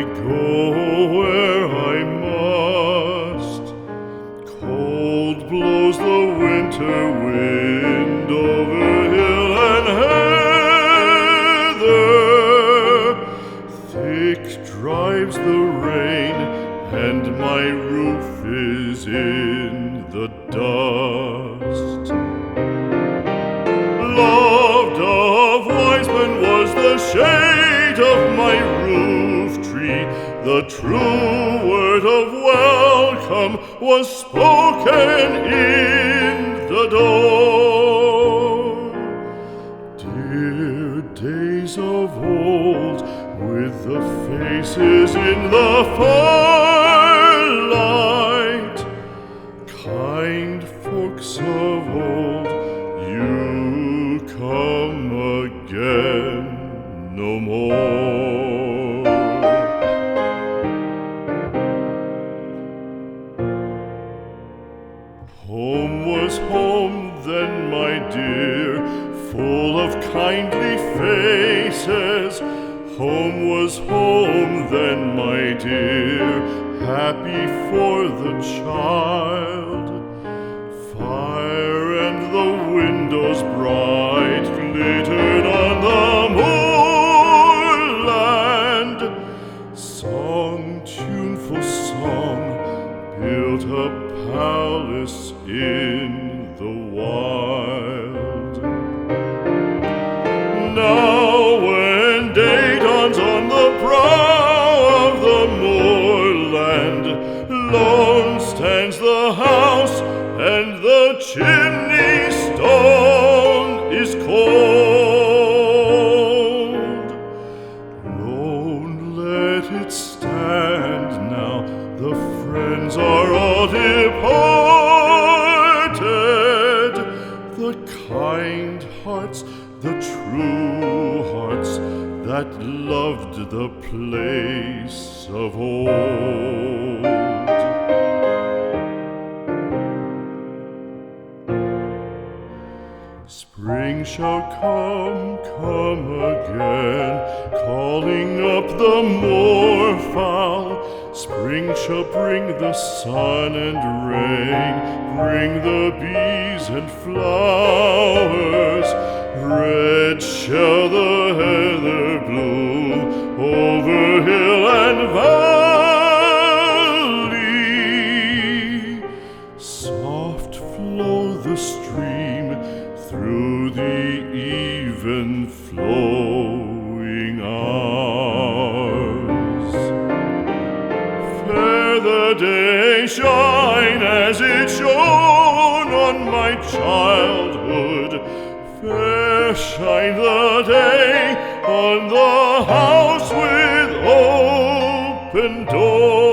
go where I must. Cold blows the winter wind over hill and heather. Thick drives the rain, and my roof is in the dust. Loved of wise men was the shade of my roof tree. The true word of welcome was spoken in the door. Dear days of old, with the faces in the firelight, kind folks of old, you come again no more. Home was home then, my dear, full of kindly faces. Home was home then, my dear, happy for the child. Fire and the windows bright glittered on the moorland. Song, tuneful song, built a palace in the wild. Now when day dawns on the brow of the moorland, lone stands the house and the chimney stone is cold. Lone let it stand now, the friends are all departed. The kind hearts, the true hearts that loved the place of old. Spring shall come again, calling up the moorfowl. Spring shall bring the sun and rain, bring the bees and flowers. Red shall the heather bloom over hill and valley. Soft flow the stream through the even flowing hours. Fair the day shine as it shone on my childhood. Fair shine the day on the house with open door.